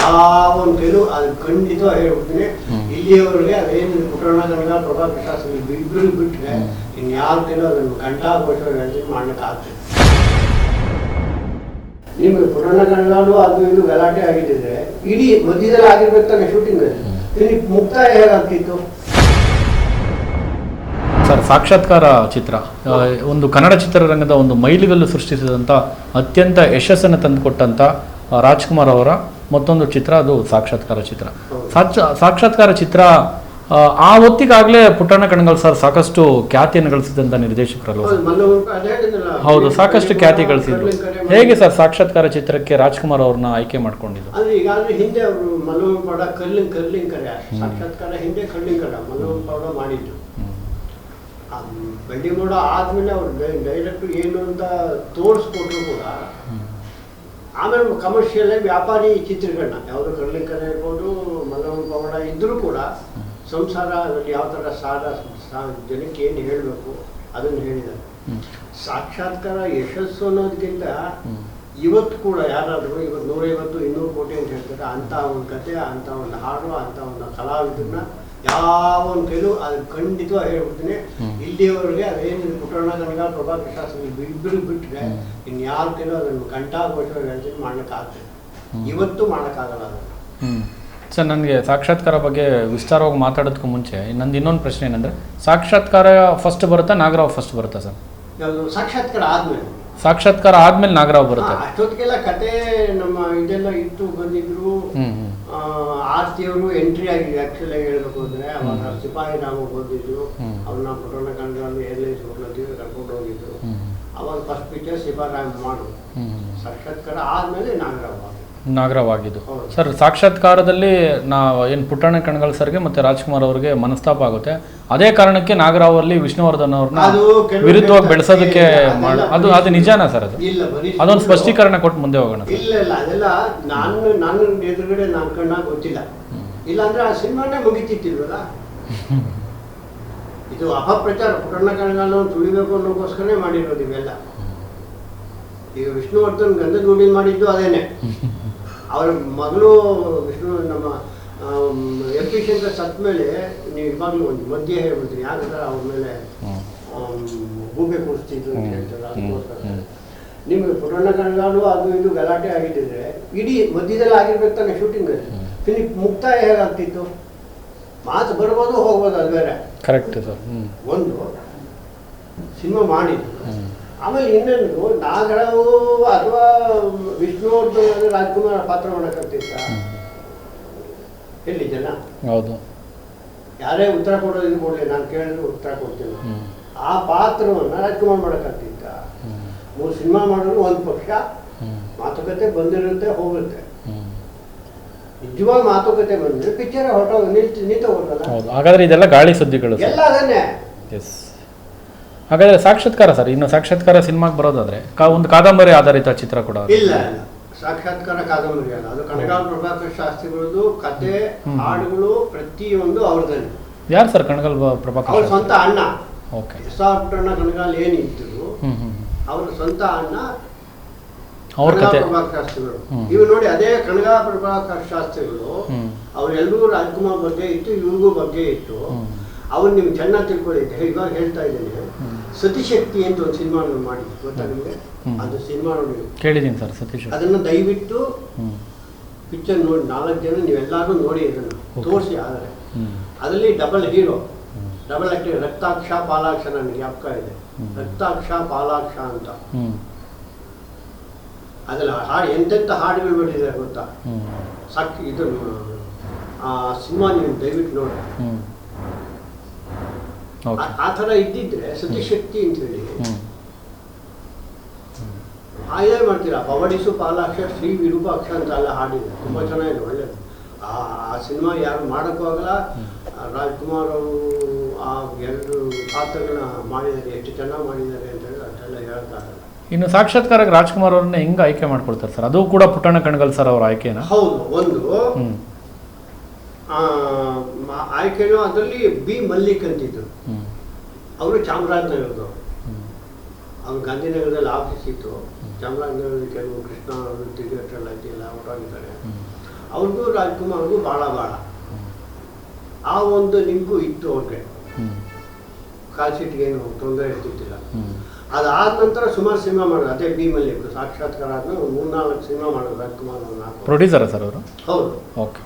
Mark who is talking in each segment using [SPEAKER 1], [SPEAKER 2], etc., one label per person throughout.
[SPEAKER 1] ಯಾವ ಒಂದು ಕೈಲೂ ಅದು ಖಂಡಿತವಾಗಿ ಹೇಳ್ಬಿಡ್ತೀನಿ. ಇಲ್ಲಿಯವರೆಗೆ ಅದೇನು ಪುಟ್ಟಣ್ಣ ಕಣಗ ಪ್ರಭಾಕರ್ ಶಾಸ್ತ್ರಿ ಇಬ್ಬರು ಬಿಟ್ಟರೆ ಇನ್ಯಾರ ಕೈಲೂ ಅದನ್ನು ಕಂಠಾಘೋಷವಾಗಿ ಹೇಳ್ತೀನಿ ಮಾಡಲಿಕ್ಕಾಗ್ತದೆ. ನಿಮಗೆ ಪುಟ್ಟಣ್ಣ ಕಣಗಾಲು ಅದು ಇದು ಗಲಾಟೆ ಆಗಿದ್ದಿದ್ರೆ ಇಡೀ ಮಧ್ಯದಲ್ಲಿ ಆಗಿರ್ಬೇಕು ತಾನೆ ಶೂಟಿಂಗ್ ಅಲ್ಲಿ ಮುಕ್ತಾಯ ಹೇಗಾಗ್ತಿತ್ತು
[SPEAKER 2] ಸರ್? ಸಾಕ್ಷಾತ್ಕಾರ ಚಿತ್ರ ಒಂದು ಕನ್ನಡ ಚಿತ್ರರಂಗದ ಒಂದು ಮೈಲಿಗಲ್ಲು ಸೃಷ್ಟಿಸಿದಂಥ ಅತ್ಯಂತ ಯಶಸ್ಸನ್ನು ತಂದುಕೊಟ್ಟಂಥ ರಾಜ್ಕುಮಾರ್ ಅವರ ಮತ್ತೊಂದು ಚಿತ್ರ ಅದು ಸಾಕ್ಷಾತ್ಕಾರ ಚಿತ್ರ. ಸಾಕ್ಷಾತ್ಕಾರ ಚಿತ್ರ ಆ ಹೊತ್ತಿಗಾಗಲೇ ಪುಟ್ಟಣ್ಣ ಕಣಗಾಲ್ ಸರ್ ಸಾಕಷ್ಟು ಖ್ಯಾತಿಯನ್ನು ಗಳಿಸಿದಂಥ ನಿರ್ದೇಶಕರಲ್ಲ? ಹೌದು, ಸಾಕಷ್ಟು ಖ್ಯಾತಿ ಗಳಿಸಿದ್ರು. ಹೇಗೆ ಸರ್ ಸಾಕ್ಷಾತ್ಕಾರ ಚಿತ್ರಕ್ಕೆ ರಾಜ್ಕುಮಾರ್ ಅವ್ರನ್ನ ಆಯ್ಕೆ ಮಾಡ್ಕೊಂಡಿದ್ದು?
[SPEAKER 1] ಈಗಾಗಲೇ ಹಿಂದೆ ಅವರು ಮಲ್ಲವಪಡ ಕರ್ಲಿಂಕರ ಸಾಕ್ಷಾತ್ಕಾರ ಹಿಂದೆ ಕರ್ಲಿಂಕರ ಮಲ್ಲವಪಡ ಮಾಡಿದ್ರು. ಬೆಳ್ಳಿಮೋಡ ಆದ್ಮೇಲೆ ಅವ್ರು ಡೈರೆಕ್ಟ್ ಏನು ಅಂತ ತೋರಿಸ್ಕೊಟ್ರು ಕೂಡ ಆಮೇಲೆ ಕಮರ್ಷಿಯಲ್ ವ್ಯಾಪಾರಿ ಚಿತ್ರಗಳನ್ನ ಯಾವುದು ಕರ್ಲಿಂಕರ ಇರ್ಬೋದು ಮಲ್ಲವಪಡ ಇದ್ರೂ ಕೂಡ ಸಂಸಾರ ಯಾವ ಥರ ಜನಕ್ಕೆ ಏನು ಹೇಳಬೇಕು ಅದನ್ನು ಹೇಳಿದ್ದಾರೆ. ಸಾಕ್ಷಾತ್ಕಾರ ಯಶಸ್ಸು ಅನ್ನೋದಕ್ಕಿಂತ ಇವತ್ತು ಕೂಡ ಯಾರಾದರೂ ಇವತ್ತು 150-200 ಕೋಟಿ ಅಂತ ಹೇಳ್ತಾರೆ. ಅಂಥ ಒಂದು ಕತೆ, ಅಂಥ ಒಂದು ಹಾಡು, ಅಂಥ ಒಂದು ಕಲಾವಿದರನ್ನ ಯಾವ ಒಂದು ಕೈಲೂ ಅದು ಖಂಡಿತವಾಗಿ ಹೇಳ್ಬಿಡ್ತೀನಿ. ಇಲ್ಲಿಯವರೆಗೆ ಅದೇನು ಪುಟ್ಟಣ್ಣ ಕಣಗ ಪ್ರಭಾಕರ್ ಶಾಸ್ತ್ರಿ ಇಬ್ಬರು ಬಿಟ್ಟರೆ ಇನ್ಯಾರ ಕೈಲೂ ಅದನ್ನು ಕಂಠಾಘೋಷವಾಗಿ ಹೇಳ್ತೀನಿ ಮಾಡಲಿಕ್ಕಾಗ್ತದೆ. ಇವತ್ತು ಮಾಡೋಕ್ಕಾಗಲ್ಲ ಅದನ್ನು.
[SPEAKER 2] ಸರ್, ನನಗೆ ಸಾಕ್ಷಾತ್ಕಾರ ಬಗ್ಗೆ ವಿಸ್ತಾರವಾಗಿ ಮಾತಾಡೋದಕ್ಕೂ ಮುಂಚೆ ನಂದು ಇನ್ನೊಂದು ಪ್ರಶ್ನೆ ಏನಂದರೆ, ಸಾಕ್ಷಾತ್ಕಾರ ಫಸ್ಟ್ ಬರುತ್ತಾ ನಾಗರಾವ್ ಫಸ್ಟ್ ಬರುತ್ತಾ ಸರ್?
[SPEAKER 1] ಯಾವುದು ಸಾಕ್ಷಾತ್ಕಾರ ಆದ್ಮೇಲೆ?
[SPEAKER 2] ಸಾಕ್ಷಾತ್ಕಾರ ಆದ್ಮೇಲೆ ನಾಗರಾವ್ ಬರುತ್ತೆ.
[SPEAKER 1] ಅಷ್ಟೊತ್ತಿಗೆಲ್ಲ ಕತೆ ನಮ್ಮ ಇದೆಲ್ಲ ಇತ್ತು ಬಂದಿದ್ರು. ಆರ್ತಿಯವರು ಎಂಟ್ರಿ ಆಗಿದೆ ಆಕ್ಚುಲಿ ಹೇಳ್ಬೇಕು ಅಂದ್ರೆ. ಅವಾಗ ಸಿಪಾಯಿ ರಾಮ ಬಂದಿದ್ರು, ಅವ್ರನ್ನ ಪುಟ್ಟಣ್ಣ ಕಣಗಾಲ್ ಏರ್ಲೈನ್ಸ್ ಹೋಗ್ಲತ್ತೀವಿ ಕರ್ಕೊಂಡು ಹೋಗಿದ್ರು. ಅವಾಗ ಫಸ್ಟ್ ಪಿಕ್ಚರ್ ಸಿಪಾಯಿ ರಾಮ ಮಾಡು. ಸಾಕ್ಷಾತ್ಕಾರ ಆದ್ಮೇಲೆ
[SPEAKER 2] ನಾಗರಾವ್ ಆಗಿದ್ದು. ಸರ್, ಸಾಕ್ಷಾತ್ಕಾರದಲ್ಲಿ ಏನು ಪುಟ್ಟಣ್ಣ ಕಣಗಾಲ್ ಸರ್ಗೆ ಮತ್ತೆ ರಾಜ್ಕುಮಾರ್ ಅವ್ರಿಗೆ ಮನಸ್ತಾಪ ಆಗುತ್ತೆ. ಅದೇ ಕಾರಣಕ್ಕೆ ನಾಗರಾವ್ ಅಲ್ಲಿ ವಿಷ್ಣುವರ್ಧನ್ ಅವ್ರನ್ನ ವಿರುದ್ಧವಾಗಿ ಬೆಳೆಸೋದಕ್ಕೆ ಅದು ನಿಜಾನಾ ಸರ್? ಅದೊಂದು ಸ್ಪಷ್ಟೀಕರಣ ಕೊಟ್ಟು ಮುಂದೆ ಹೋಗೋಣ.
[SPEAKER 1] ಇಲ್ಲ ಇಲ್ಲ, ಅದೆಲ್ಲ ನಾನು ಎದುರುಗಡೆ ನಾನು ಕಣ್ಣಾಗ ಗೊತ್ತಿಲ್ಲ. ಇಲ್ಲಾಂದ್ರೆ ಆ ಸಿನಿಮಾನೇ ಮುಗಿತಿತ್ತಿಲ್ವಲ್ಲ. ಇದು ಅಪಪ್ರಚಾರ. ಪುಟ್ಟಣ್ಣ ಕಣಗಾಲ್ ತುಳಿಬೇಕು ಅನ್ನೋಕ್ಕೋಸ್ಕರನೇ ಮಾಡಿರೋದು ಇವೆಲ್ಲ. ಈಗ ವಿಷ್ಣುವರ್ಧನ್ ಗಂಧದ ಗುಡಿ ಮಾಡಿದ್ದು ಅದೇನೆ. ಅವರ ಮಗಳು ನಮ್ಮ MP ಶಂಕರ್ ಸತ್ ಮೇಲೆ ನೀವು ಇವಾಗಲೂ ಒಂದು ಮಧ್ಯೆ ಹೇಳ್ಬಿಡ್ತೀನಿ ಯಾಕಂದ್ರೆ ಅವ್ರ ಮೇಲೆ ಗೂಬೆ ಕೂರಿಸ್ತಿದ್ರು ಅಂತ ಹೇಳ್ತಾರೆ. ಅದಕ್ಕೋಸ್ಕರ ನಿಮಗೆ ಪುಟ್ಟಣ್ಣ ಕಣಗಾಲು ಅದು ಇದು ಗಲಾಟೆ ಆಗಿದ್ದಿದ್ರೆ ಇಡೀ ಮಧ್ಯದಲ್ಲಿ ಆಗಿರ್ಬೇಕು ತಾನೆ ಶೂಟಿಂಗ್ ಅಲ್ಲಿ ಮುಕ್ತಾಯ ಹೇಗಾಗ್ತಿತ್ತು? ಮಾತು ಬರ್ಬೋದು ಹೋಗ್ಬೋದು, ಅದು ಬೇರೆ.
[SPEAKER 2] Correct sir.
[SPEAKER 1] ಒಂದು ಸಿನಿಮಾ ಮಾಡಿದ್ರು, ಆಮೇಲೆ ಇನ್ನೊಂದು ನಾಗರಾವು ಅಥವಾ ವಿಷ್ಣುವರ್ಧನ್ ರಾಜ್ಕುಮಾರ್ ಪಾತ್ರ ಮಾಡಕ್ಕಾಗ್ತಿತ್ತ? ಎಲ್ಲಿ ಜನ?
[SPEAKER 2] ಹೌದು,
[SPEAKER 1] ಯಾರೇ ಉತ್ತರ ಕೊಡೋದು ಕೊಡಲಿ, ನಾನು ಕೇಳಿದ್ರೆ ಉತ್ತರ ಕೊಡ್ತೀನಿ. ಆ ಪಾತ್ರವನ್ನ ರಾಜ್ಕುಮಾರ್ ಮಾಡಕ್ಕಾಗ್ತಿತ್ತ? 3 ಸಿನಿಮಾ ಮಾಡಿದ್ರು ಒಂದು ಪಕ್ಷ ಮಾತುಕತೆ ಬಂದಿರುತ್ತೆ ಹೋಗುತ್ತೆ. ನಿಜವಾಗ ಮಾತುಕತೆ ಬಂದ್ರೆ ಪಿಕ್ಚರ್ ನಿಂತು ಹೋಗಲ್ಲ.
[SPEAKER 2] ಹಾಗಾದ್ರೆ ಇದೆಲ್ಲ ಗಾಳಿ ಸುದ್ದಿಗಳು
[SPEAKER 1] ಎಲ್ಲ ಅದನ್ನೇ.
[SPEAKER 2] ಹಾಗಾದ್ರೆ ಸಾಕ್ಷಾತ್ಕಾರ ಸರ್, ಇನ್ನು ಸಾಕ್ಷಾತ್ಕಾರ ಸಿನಿಮಾಗೆ ಬರೋದಾದ್ರೆ ಒಂದು ಕಾದಂಬರಿ ಆಧಾರಿತ ಚಿತ್ರ ಕೂಡ?
[SPEAKER 1] ಇಲ್ಲ, ಸಾಕ್ಷಾತ್ಕಾರ ಕಾದಂಬರಿ ಅಲ್ಲ, ಅದು ಕಣಗಾಲ್ ಪ್ರಭಾಕರ್ ಶಾಸ್ತ್ರಿಗಳದ್ದು ಕತೆ, ಹಾಡುಗಳು ಪ್ರತಿಯೊಂದು ಅವ್ರದನ್ನೇ.
[SPEAKER 2] ಯಾರು ಸರ್ ಕಣಗಾಲ್ ಪ್ರಭಾಕರ್?
[SPEAKER 1] ಅವ್ರ ಸ್ವಂತ ಅಣ್ಣ.
[SPEAKER 2] ಓಕೆ.
[SPEAKER 1] ಪುಟ್ಟಣ್ಣ ಕಣಗಾಲ್ ಏನಿದ್ರು ಅವ್ರ ಸ್ವಂತ ಅಣ್ಣ
[SPEAKER 2] ಅವ್ರ ಕತೆ
[SPEAKER 1] ಪ್ರಭಾಕರ್ ಶಾಸ್ತ್ರಿಗಳು. ಇವು ನೋಡಿ, ಅದೇ ಕಣಗಾಲ್ ಪ್ರಭಾಕರ್ ಶಾಸ್ತ್ರಿಗಳು ಅವರೆಲ್ಲರೂ ರಾಜ್ಕುಮಾರ್ ಬಗ್ಗೆ ಇತ್ತು, ಇವ್ರಿಗೂ ಬಗ್ಗೆ ಇತ್ತು. ಅವ್ರು ನಿಮ್ಗೆ ಚೆನ್ನಾಗಿ ತಿಳ್ಕೊಂಡಿದ್ದೆ. ಇವಾಗ ಹೇಳ್ತಾ ಇದ್ದೇನೆ, ಸತಿಶಕ್ತಿ ಅಂತ ಒಂದು ಸಿನಿಮಾ ಮಾಡಿ ಗೊತ್ತಾ ನಿಮಗೆ? ಅದು ಸಿನಿಮಾ ನೋಡಿ
[SPEAKER 2] ಕೇಳಿದ್ದೀನಿ ಸರ್, ಸತೀಶ್.
[SPEAKER 1] ಅದನ್ನು ದಯವಿಟ್ಟು ಪಿಕ್ಚರ್ ನೋಡಿ, 4 ಜನ ನೀವೆಲ್ಲರೂ ನೋಡಿ, ಅದನ್ನು ತೋರಿಸಿ. ಆದರೆ ಅದರಲ್ಲಿ ಡಬಲ್ ಹೀರೋ, ಡಬಲ್ ಆಕ್ಟಿಂಗ್. ರಕ್ತಾಕ್ಷ ಪಾಲಾಕ್ಷ, ನನಗೆ ಜ್ಞಾಪಕ ಇದೆ, ರಕ್ತಾಕ್ಷ ಪಾಲಾಕ್ಷ ಅಂತ. ಅದೆಲ್ಲ ಹಾಡು ಎಂತೆಂಥ ಹಾಡುಗಳು ಬಿಟ್ಟಿದ್ದಾರೆ ಗೊತ್ತಾ? ಇದು ಆ ಸಿನಿಮಾ ನೀವು ದಯವಿಟ್ಟು ನೋಡಿ. ಆ ಥರ ಇದ್ದಿದ್ರೆ ಸತಿಶಕ್ತಿ ಅಂತ ಹೇಳಿ ಆಯೇ ಮಾಡ್ತೀರಾ. ಪವಡಿಸು ಪಾಲಾಕ್ಷ ಶ್ರೀ ವಿರೂಪಾಕ್ಷ ಅಂತ ಎಲ್ಲ ಹಾಡಿದೆ, ತುಂಬ ಚೆನ್ನಾಗಿದೆ, ಒಳ್ಳೇದು. ಆ ಸಿನಿಮಾ ಯಾರು ಮಾಡೋಕ್ಕೂ ಆಗಲ್ಲ. ರಾಜ್ಕುಮಾರ್ ಅವರು ಆ 2 ಪಾತ್ರಗಳನ್ನ ಮಾಡಿದ್ದಾರೆ, ಎಷ್ಟು ಚೆನ್ನಾಗಿ ಮಾಡಿದ್ದಾರೆ ಅಂತ ಹೇಳಿ ಅಷ್ಟೆಲ್ಲ ಹೇಳೋಕ್ಕಾಗಲ್ಲ.
[SPEAKER 2] ಇನ್ನು ಸಾಕ್ಷಾತ್ಕಾರಕ್ಕೆ ರಾಜ್ಕುಮಾರ್ ಅವ್ರನ್ನ ಹೆಂಗೆ ಆಯ್ಕೆ ಮಾಡ್ಕೊಳ್ತಾರೆ ಸರ್? ಅದು ಕೂಡ ಪುಟ್ಟಣ್ಣ ಕಣಗಾಲ್ ಸರ್ ಅವ್ರ ಆಯ್ಕೆನಾ?
[SPEAKER 1] ಹೌದು, ಒಂದು ಆಯ್ಕೆನೂ ಅದರಲ್ಲಿ ಬಿ ಮಲ್ಲಿಕ್ ಅಂತಿದ್ರು. ಅವರು ಚಾಮರಾಜನಗರದವರು. ಅವ್ರು ಗಾಂಧಿನಗರದಲ್ಲಿ ಆಫೀಸ್ ಇತ್ತು. ಚಾಮರಾಜನಗರದಲ್ಲಿ ಕೆಲವು ಕೃಷ್ಣ ತಿರುಗಟ್ಟೆಲ್ಲ ಇದೆಯಲ್ಲ ಹೊರಗಿದ್ದಾರೆ. ಅವ್ರಿಗೂ ರಾಜ್ಕುಮಾರ್ಗೂ ಭಾಳ ಆ ಒಂದು ಲಿಂಕು ಇತ್ತು ಅವ್ರಿಗೆ. ಕಾಲ್ಶೀಟ್ಗೆ ಏನು ತೊಂದರೆ ಇರ್ತಿದ್ದಿಲ್ಲ. ಅದಾದ ನಂತರ ಸುಮಾರು ಸಿನಿಮಾ ಮಾಡೋದು, ಅದೇ ಬಿ ಮಲ್ಲಿಕ್ ಸಾಕ್ಷಾತ್ಕಾರ ಆದ್ಮೇಲೆ 3-4 ಸಿನಿಮಾ ಮಾಡೋದು ರಾಜ್ಕುಮಾರ್ ಅವ್ರನ್ನ.
[SPEAKER 2] ಪ್ರೊಡ್ಯೂಸರ್ ಸರ್ ಅವರು?
[SPEAKER 1] ಹೌದು.
[SPEAKER 2] ಓಕೆ.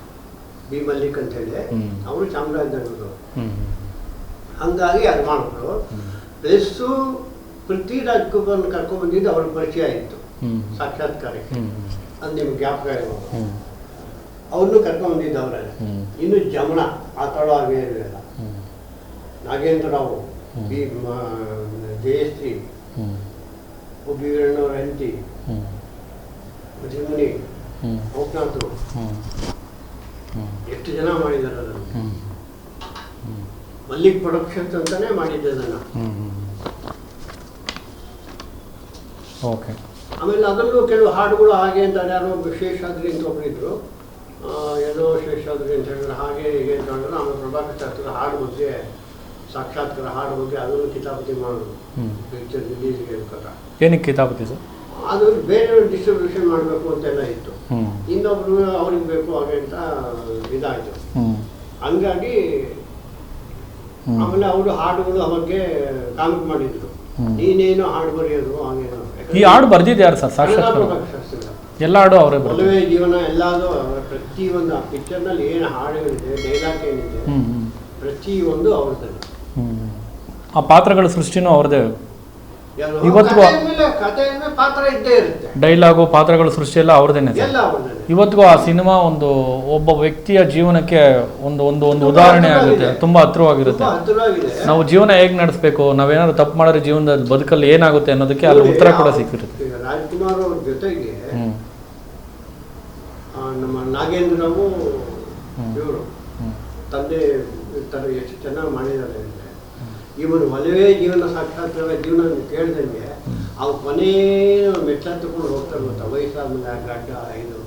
[SPEAKER 1] ಬಿ ಮಲ್ಲಿಕ್ ಅಂತ ಹೇಳಿ ಅವರು ಚಾಮರಾಜನಗರದವರು. ಹಂಗಾಗಿ ಅದು ಮಾಡಿದ್ರು. ಪ್ಲಸ್ಸು ಪೃಥ್ವಿ ರಾಜ್ಕುಮಾರ್ನ ಕರ್ಕೊಂಡ್ಬಂದಿದ್ದು ಅವ್ರ ಪರಿಚಯ ಇತ್ತು ಸಾಕ್ಷಾತ್ಕಾರಕ್ಕೆ. ಅದು ನಿಮ್ಗೆ ಜ್ಞಾಪಕ ಇರ್ಬೋದು. ಅವ್ರನ್ನೂ ಕರ್ಕೊಂಡ್ಬಂದಿದ್ದು ಅವರೇ. ಇನ್ನು ಜಮಣ ಆತಾಡೋ ಇರಲಿಲ್ಲ. ನಾಗೇಂದ್ರ ರಾವ್, ಬಿ ಜಯಶ್ರೀ, ಬೀರಣ್ಣವ್ರ ಹೆಂಡತಿ, ಜಮುನಿ, ಲೋಕನಾಥ್, ಎಷ್ಟು ಜನ ಮಾಡಿದ್ದಾರೆ ಅದನ್ನು. ಮಲ್ಲಿಕ್ ಪ್ರೊಡಕ್ಷನ್ಸ್ ಅಂತಾನೆ ಮಾಡಿದ್ದೆ ಅದನ್ನು.
[SPEAKER 2] ಓಕೆ.
[SPEAKER 1] ಆಮೇಲೆ ಅದರಲ್ಲೂ ಕೆಲವು ಹಾಡುಗಳು ಹಾಗೆ ಅಂತ ಯಾರೋ ಶೇಷಾದ್ರಿ ಅಂತ ಒಬ್ಬರಿದ್ರು, ಎಲ್ಲೋ ಶೇಷಾದ್ರಿ ಅಂತ ಹೇಳಿದ್ರೆ ಹಾಗೆ ಹೀಗೆ ಅಂತ ಹೇಳಿದ್ರೆ. ಆಮೇಲೆ ಪ್ರಭಾಕರ್ ಶಾಸ್ತ್ರದ ಹಾಡು ಬಗ್ಗೆ, ಸಾಕ್ಷಾತ್ಕಾರ ಹಾಡು ಬಗ್ಗೆ ಅದನ್ನು ಕಿತಾಪತಿ ಮಾಡೋದು ಪಿಕ್ಚರ್ ರಿಲೀಸ್ಗೆ ಅಂತ.
[SPEAKER 2] ಏನಕ್ಕೆ ಕಿತಾಪತಿ ಸರ್?
[SPEAKER 1] ಅದು ಬೇರೆ ಡಿಸ್ಟ್ರಿಬ್ಯೂಷನ್ ಮಾಡಬೇಕು ಅಂತೆಲ್ಲ ಇತ್ತು. ಇನ್ನೊಬ್ರು ಅವ್ರಿಗೆ ಬೇಕು ಹಾಗೆ ಅಂತ ಇದಾಯಿತು. ಹಂಗಾಗಿ ಆಮೇಲೆ ಅವರು ಹಾಡುಗಳು ಅವಾಗೆ ಕಾಮಿಕ್ ಮಾಡಿದ್ರು, ನೀನೇನು ಹಾಡು ಬರೆಯೋದು ಹಾಗೇನು.
[SPEAKER 2] ಈ ಹಾಡು ಬರ್ದಿದ್ದು ಸರ್? ಸಾಕ್ಷಾತ್ಕಾರ ಎಲ್ಲ ಹಾಡು ಅವರೇ.
[SPEAKER 1] ಒಲವೇ ಜೀವನ ಎಲ್ಲಾದು ಪ್ರತಿಯೊಂದು ಆ ಪಿಕ್ಚರ್ನಲ್ಲಿ ಏನು ಹಾಡುಗಳಿದೆ, ಡೈಲಾಗ್ ಏನಿದೆ, ಪ್ರತಿಯೊಂದು ಅವ್ರದ್ದು.
[SPEAKER 2] ಆ ಪಾತ್ರಗಳ ಸೃಷ್ಟಿನೂ ಅವ್ರದೇ.
[SPEAKER 1] ಇವತ್ತಿಗೂ ಪಾತ್ರ ಇದ್ದೇ ಇರುತ್ತೆ.
[SPEAKER 2] ಡೈಲಾಗು, ಪಾತ್ರಗಳ ಸೃಷ್ಟಿ ಎಲ್ಲ ಅವ್ರದೇನೆ. ಇವತ್ತಿಗೂ ಆ ಸಿನಿಮಾ ಒಬ್ಬ ವ್ಯಕ್ತಿಯ ಜೀವನಕ್ಕೆ ಒಂದು ಉದಾಹರಣೆ ಆಗುತ್ತೆ. ತುಂಬಾ ಹತ್ರವಾಗಿರುತ್ತೆ. ನಾವು ಜೀವನ ಹೇಗೆ ನಡೆಸಬೇಕು, ನಾವೇನಾದ್ರು ತಪ್ಪು ಮಾಡಿದ್ರೆ ಜೀವನದಲ್ಲಿ ಬದುಕಲ್ಲಿ ಏನಾಗುತ್ತೆ ಅನ್ನೋದಕ್ಕೆ ಅಲ್ಲಿ ಉತ್ತರ ಕೂಡ ಸಿಕ್ಕಿರುತ್ತೆ.
[SPEAKER 1] ರಾಜ್ಕುಮಾರ್ ಅವ್ರ ಜೊತೆಗೆ ನಮ್ಮ ನಾಗೇಂದ್ರವು ಇವರು ತಂದೆ ಎಷ್ಟು ಚೆನ್ನಾಗಿ ಮಾಡಿದ್ದಾರೆ ಅಂದರೆ, ಇವರು ಒಲವೇ ಜೀವನ ಸಾಕ್ಷಾತ್ಕಾರ ಜೀವನ ಕೇಳಿದಂಗೆ ಅವ್ರು ಕೊನೆ ಮೆಟ್ಟತ್ತಕೊಂಡು ಹೋಗ್ತಾರೆ ಗೊತ್ತಾ. ವಯಸ್ಸಾದ್ಮೇಲೆ ಗಡ್ಡ ಇದು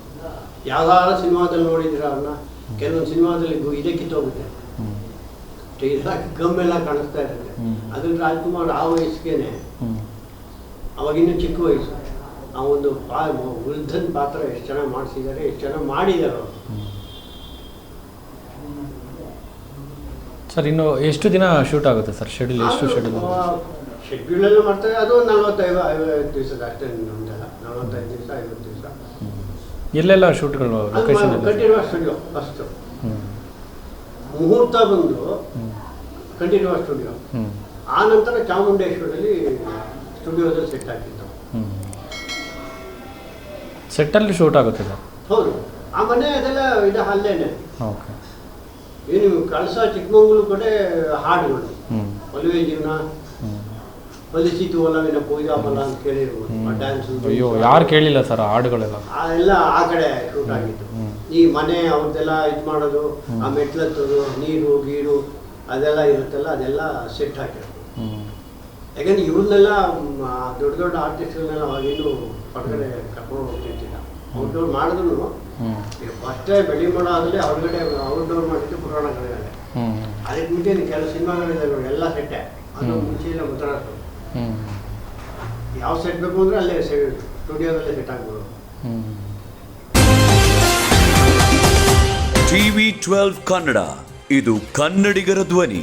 [SPEAKER 1] ಯಾವ್ದಾರ ಸಿನಿಮಾದಲ್ಲಿ ನೋಡಿದ್ರೆ ಅವ್ರನ್ನ, ಕೆಲವೊಂದು ಸಿನಿಮಾದಲ್ಲಿ ಇದೇ ಕಿತ್ತೋಗುತ್ತೆ, ಗಮ್ಮೆಲ್ಲ ಕಾಣಿಸ್ತಾ ಇರುತ್ತೆ. ಅದ್ರಲ್ಲಿ ರಾಜ್ಕುಮಾರ್ ಆ ವಯಸ್ಸಿಗೆ, ಅವಾಗಿನ್ನೂ ಚಿಕ್ಕ ವಯಸ್ಸು, ಆ ಒಂದು ವೃದ್ಧನ ಪಾತ್ರ ಎಷ್ಟು ಚೆನ್ನಾಗಿ ಮಾಡಿಸಿದ್ದಾರೆ, ಎಷ್ಟು ಚೆನ್ನಾಗಿ ಮಾಡಿದ್ದಾರೆ ಅವರು.
[SPEAKER 2] ಸರ್ ಇನ್ನು ಎಷ್ಟು ದಿನ ಶೂಟ್ ಆಗುತ್ತೆ ಸರ್? ಶೆಡ್ಯೂಲ್ ಎಷ್ಟು
[SPEAKER 1] ಶೆಡ್ಯೂಲ್ ಎಲ್ಲ ಮಾಡ್ತಾರೆ. ಅದು 45-50 ದಿವಸದ ಅಷ್ಟೇ, ನಮ್ದೆಲ್ಲ 45 ದಿವಸ 50 ದಿವಸ.
[SPEAKER 2] ಎಲ್ಲೆಲ್ಲ ಶೂಟ್ಗಳು?
[SPEAKER 1] ಕಂಟಿನ್ಯೂಸ್ ಸ್ಟುಡಿಯೋ ಫಸ್ಟ್, ಮುಹೂರ್ತ ಬಂದು ಕಂಟಿನ್ಯೂಸ್ ಸ್ಟುಡಿಯೋ. ಆ ನಂತರ ಚಾಮುಂಡೇಶ್ವರಲ್ಲಿ ಸ್ಟುಡಿಯೋದಲ್ಲಿ ಸೆಟ್ ಹಾಕಿದ್ದು.
[SPEAKER 2] ಸೆಟ್ಟಲ್ಲಿ ಶೂಟ್ ಆಗುತ್ತೆ ಸರ್? ಹೌದು.
[SPEAKER 1] ಆ ಮನೆ ಅದೆಲ್ಲ ಇದು ಅಲ್ಲೇನೆ.
[SPEAKER 2] ಓಕೆ.
[SPEAKER 1] ಏನು ಕಳಸ ಚಿಕ್ಕಮಂಗ್ಳೂರು ಕಡೆ ಹಾಡುಗಳು, ಒಲವೇ ಜೀವನ, ಒಲಿಸಿತು ಒಲವಿನ ಪೂಜಾಫಲ ಅಂತ ಕೇಳಿರ್ಬೋದು. ಡ್ಯಾನ್ಸ್.
[SPEAKER 2] ಅಯ್ಯೋ, ಯಾರು ಕೇಳಿಲ್ಲ ಸರ್ ಹಾಡುಗಳೆಲ್ಲ?
[SPEAKER 1] ಎಲ್ಲ ಆ ಕಡೆ ಶೂಟ್ ಆಗಿತ್ತು. ಈ ಮನೆ ಅವ್ರದ್ದೆಲ್ಲ ಇದು ಮಾಡೋದು, ಆ ಮೆಟ್ಲತ್ತದು, ನೀರು ಗೀರು ಅದೆಲ್ಲ ಇರುತ್ತಲ್ಲ, ಅದೆಲ್ಲ ಸೆಟ್ ಹಾಕಿರೋದು. ಯಾಕಂದ್ರೆ ಇವ್ರನ್ನೆಲ್ಲ ದೊಡ್ಡ ದೊಡ್ಡ ಆರ್ಟಿಸ್ಟ್ಗಳನ್ನೆಲ್ಲ ಅವಾಗಿನ್ನೂ ಹೊರಗಡೆ ಕರ್ಕೊಂಡು ಹೋಗ್ತಿರ್ತಿಲ್ಲ. ಔಟ್ಡೋರ್ ಮಾಡಿದ್ರು ಫಸ್ಟೇ ಬೆಳಿ ಮಾಡೋ ಆದಲೇ ಹೊರಗಡೆ ಔಟ್ಡೋರ್ ಮಾಡಿದ್ದು ಪುರಾಣಗಳಿದ್ದಾರೆ. ಅದಕ್ಕೆ ಮುಂಚೆ ಕೆಲವು ಸಿನಿಮಾಗಳಿದೆ ನೋಡಿ, ಎಲ್ಲ ಸೆಟ್ಟೆ. ಅದು ಮುಂಚೆಲ್ಲ ಮುದ್ರಾಸು ಯಾವ ಸೆಟ್ ಬೇಕು ಅಂದರೆ ಅಲ್ಲೇ ಸ್ಟುಡಿಯೋದಲ್ಲೇ ಸೆಟ್ ಆಗ್ಬೋದು.
[SPEAKER 3] TV12 ಕನ್ನಡ, ಇದು ಕನ್ನಡಿಗರ ಧ್ವನಿ.